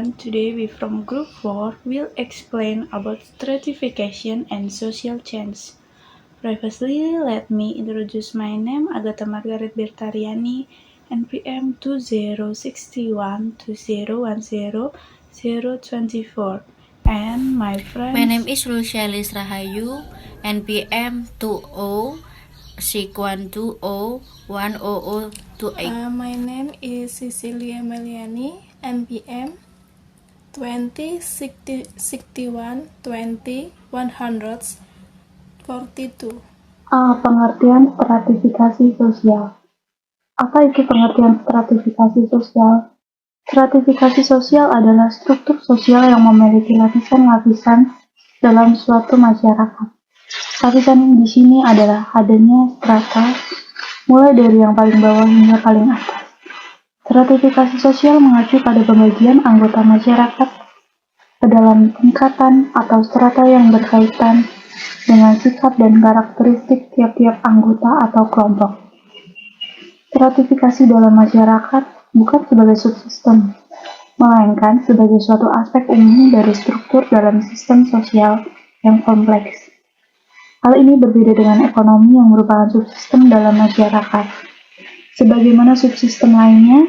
everyone. Today we from Group 4 will explain about stratification and social change. Previously, let me introduce my name Agatha Margaret Bertariani, NPM 2062010024, and my friends. My name is Lucialis Rahayu, NPM 2061201028. My name is Cecilia Meliani, NPM 206120-142. Pengertian stratifikasi sosial. Apa itu pengertian stratifikasi sosial? Stratifikasi sosial adalah struktur sosial yang memiliki lapisan-lapisan dalam suatu masyarakat. Lapisan di sini adalah adanya strata, mulai dari yang paling bawah hingga paling atas. Stratifikasi sosial mengacu pada pembagian anggota masyarakat ke dalam tingkatan atau strata yang berkaitan dengan sikap dan karakteristik tiap-tiap anggota atau kelompok. Stratifikasi dalam masyarakat bukan sebagai subsistem, melainkan sebagai suatu aspek umum dari struktur dalam sistem sosial yang kompleks. Hal ini berbeda dengan ekonomi yang merupakan subsistem dalam masyarakat. Sebagaimana subsistem lainnya,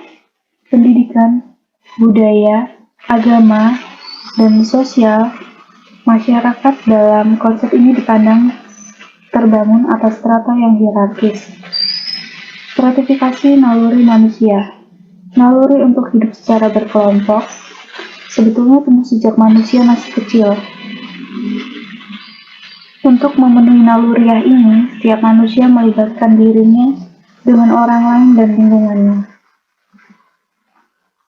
pendidikan, budaya, agama, dan sosial, masyarakat dalam konsep ini dipandang terbangun atas strata yang hierarkis. Stratifikasi naluri manusia. Naluri untuk hidup secara berkelompok sebetulnya tumbuh sejak manusia masih kecil. Untuk memenuhi naluriah ini, setiap manusia melibatkan dirinya dengan orang lain dan lingkungannya.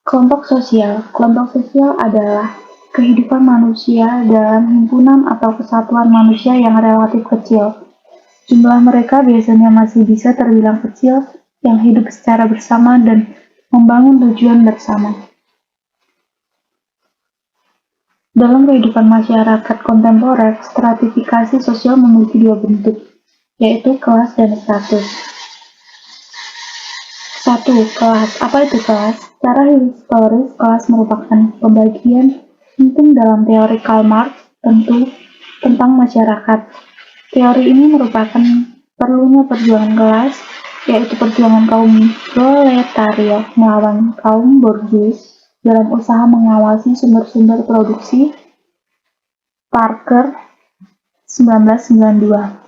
Kelompok sosial. Kelompok sosial adalah kehidupan manusia dalam himpunan atau kesatuan manusia yang relatif kecil. Jumlah mereka biasanya masih bisa terbilang kecil yang hidup secara bersama dan membangun tujuan bersama. Dalam kehidupan masyarakat kontemporer, stratifikasi sosial memiliki dua bentuk, yaitu kelas dan status. 1. Kelas. Apa itu kelas? Secara historis, kelas merupakan pembagian penting dalam teori Karl Marx tentang masyarakat. Teori ini merupakan perlunya perjuangan kelas, yaitu perjuangan kaum proletariat melawan kaum borjuis dalam usaha mengawasi sumber-sumber produksi. Parker, 1992.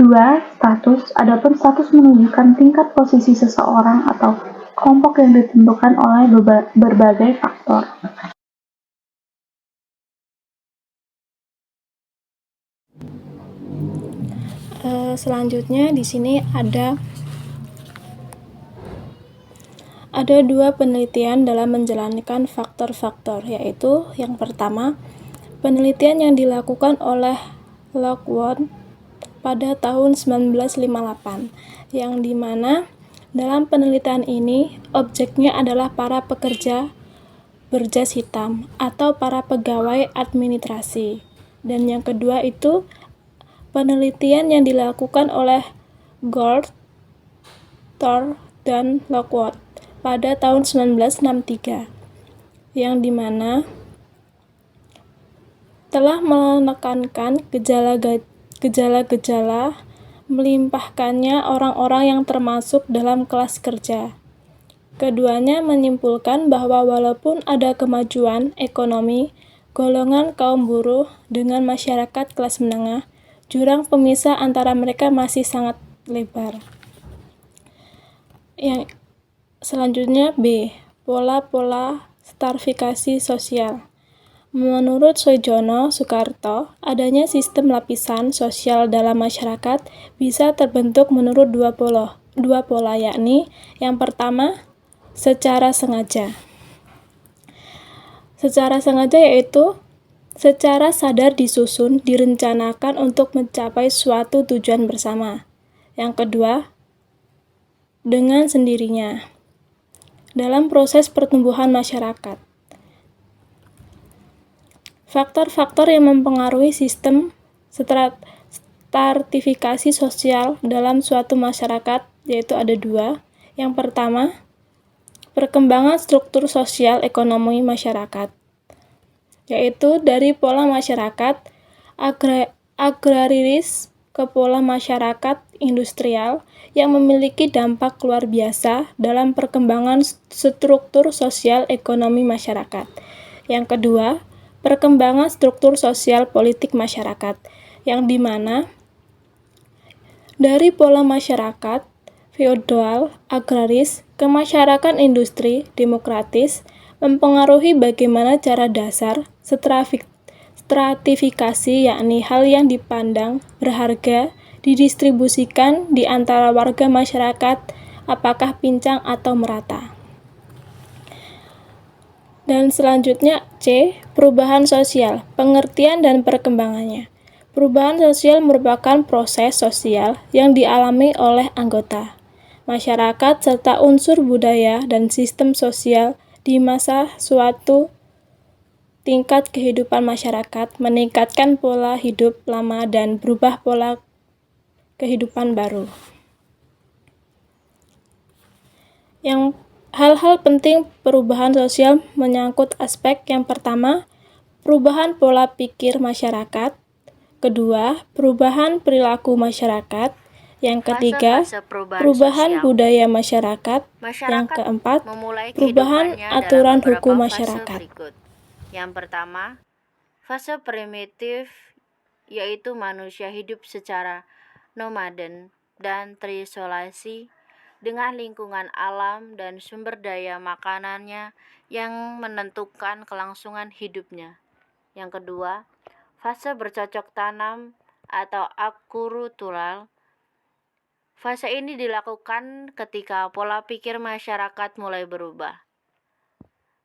2. Status. Adapun status menunjukkan tingkat posisi seseorang atau kelompok yang ditentukan oleh berbagai faktor. Selanjutnya di sini ada dua penelitian dalam menjalankan faktor-faktor, yaitu yang pertama, penelitian yang dilakukan oleh Lockwood pada tahun 1958, yang dimana dalam penelitian ini objeknya adalah para pekerja berjas hitam atau para pegawai administrasi. Dan yang kedua itu penelitian yang dilakukan oleh Gould, Thor, dan Lockwood pada tahun 1963, yang dimana telah menekankan gejala-gejala melimpahkannya orang-orang yang termasuk dalam kelas kerja. Keduanya menyimpulkan bahwa walaupun ada kemajuan ekonomi, golongan kaum buruh dengan masyarakat kelas menengah, jurang pemisah antara mereka masih sangat lebar. Yang selanjutnya B. Pola-pola stratifikasi sosial. Menurut Soejono Soekarto, adanya sistem lapisan sosial dalam masyarakat bisa terbentuk menurut dua pola, yakni yang pertama, secara sengaja. Secara sengaja yaitu secara sadar disusun, direncanakan untuk mencapai suatu tujuan bersama. Yang kedua, dengan sendirinya. Dalam proses pertumbuhan masyarakat, faktor-faktor yang mempengaruhi sistem stratifikasi sosial dalam suatu masyarakat yaitu ada dua. Yang pertama, perkembangan struktur sosial ekonomi masyarakat, yaitu dari pola masyarakat agraris ke pola masyarakat industrial yang memiliki dampak luar biasa dalam perkembangan struktur sosial ekonomi masyarakat. Yang kedua, perkembangan struktur sosial politik masyarakat, yang dimana dari pola masyarakat feodal agraris ke masyarakat industri demokratis mempengaruhi bagaimana cara dasar stratifikasi, yakni hal yang dipandang berharga didistribusikan di antara warga masyarakat, apakah pincang atau merata. Dan selanjutnya C, perubahan sosial, pengertian dan perkembangannya. Perubahan sosial merupakan proses sosial yang dialami oleh anggota masyarakat serta unsur budaya dan sistem sosial di masa suatu tingkat kehidupan masyarakat, meningkatkan pola hidup lama dan berubah pola kehidupan baru. Yang hal-hal penting perubahan sosial menyangkut aspek yang pertama, perubahan pola pikir masyarakat, kedua, perubahan perilaku masyarakat, yang ketiga, Fase-fase perubahan sosial. budaya masyarakat, yang Masyarakat keempat, memulai perubahan kehidupannya aturan dalam beberapa hukum fase masyarakat. berikut. Yang pertama, fase primitif, yaitu manusia hidup secara nomaden dan terisolasi dengan lingkungan alam dan sumber daya makanannya yang menentukan kelangsungan hidupnya. Yang kedua, fase bercocok tanam atau akurutural. Fase ini dilakukan ketika pola pikir masyarakat mulai berubah.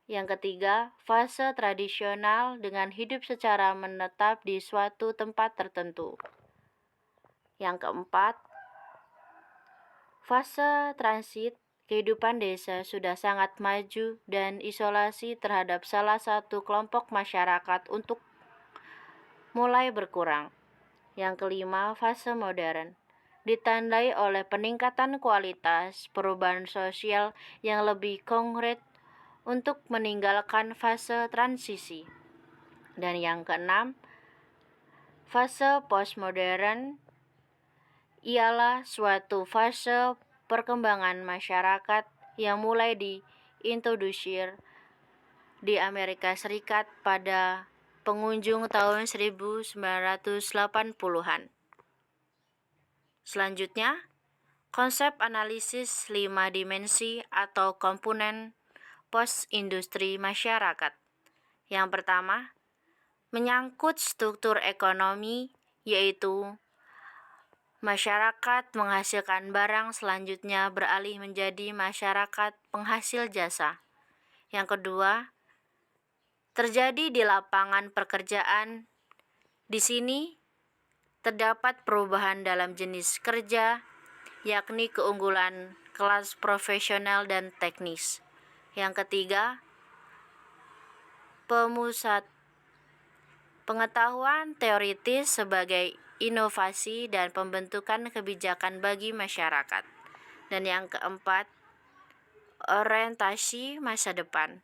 Yang ketiga, fase tradisional dengan hidup secara menetap di suatu tempat tertentu. Yang keempat, fase transit, kehidupan desa sudah sangat maju dan isolasi terhadap salah satu kelompok masyarakat untuk mulai berkurang. Yang kelima, fase modern, ditandai oleh peningkatan kualitas perubahan sosial yang lebih konkret untuk meninggalkan fase transisi. Dan yang keenam, fase postmodern ialah suatu fase perkembangan masyarakat yang mulai diintrodusir di Amerika Serikat pada penghujung tahun 1980-an. Selanjutnya, konsep analisis 5 dimensi atau komponen post-industri masyarakat. Yang pertama, menyangkut struktur ekonomi, yaitu masyarakat menghasilkan barang, selanjutnya beralih menjadi masyarakat penghasil jasa. Yang kedua, terjadi di lapangan pekerjaan. Di sini terdapat perubahan dalam jenis kerja, yakni keunggulan kelas profesional dan teknis. Yang ketiga, pengetahuan teoritis sebagai inovasi dan pembentukan kebijakan bagi masyarakat. Dan yang keempat, orientasi masa depan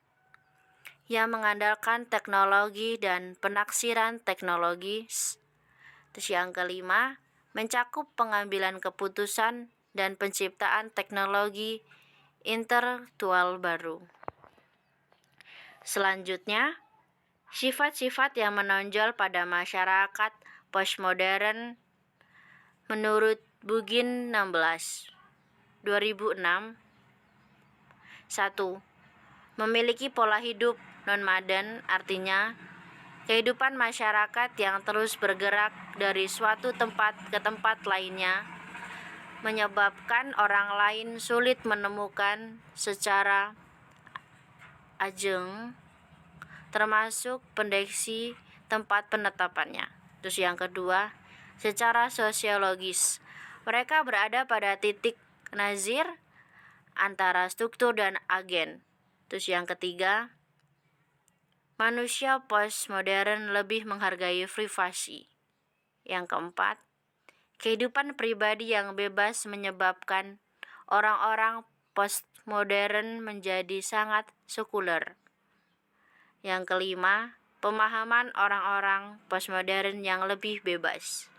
yang mengandalkan teknologi dan penaksiran teknologis. Terus yang kelima, mencakup pengambilan keputusan dan penciptaan teknologi intelektual baru. Selanjutnya, sifat-sifat yang menonjol pada masyarakat postmodern menurut Bugin 16, 2006. 1. Memiliki pola hidup nomaden, artinya kehidupan masyarakat yang terus bergerak dari suatu tempat ke tempat lainnya, menyebabkan orang lain sulit menemukan secara ajeng, termasuk pendeteksi tempat penetapannya. Terus yang kedua, secara sosiologis, mereka berada pada titik nazir antara struktur dan agen. Terus yang ketiga, manusia postmodern lebih menghargai privasi. Yang keempat, kehidupan pribadi yang bebas menyebabkan orang-orang postmodern menjadi sangat sekuler. Yang kelima, pemahaman orang-orang postmodern yang lebih bebas.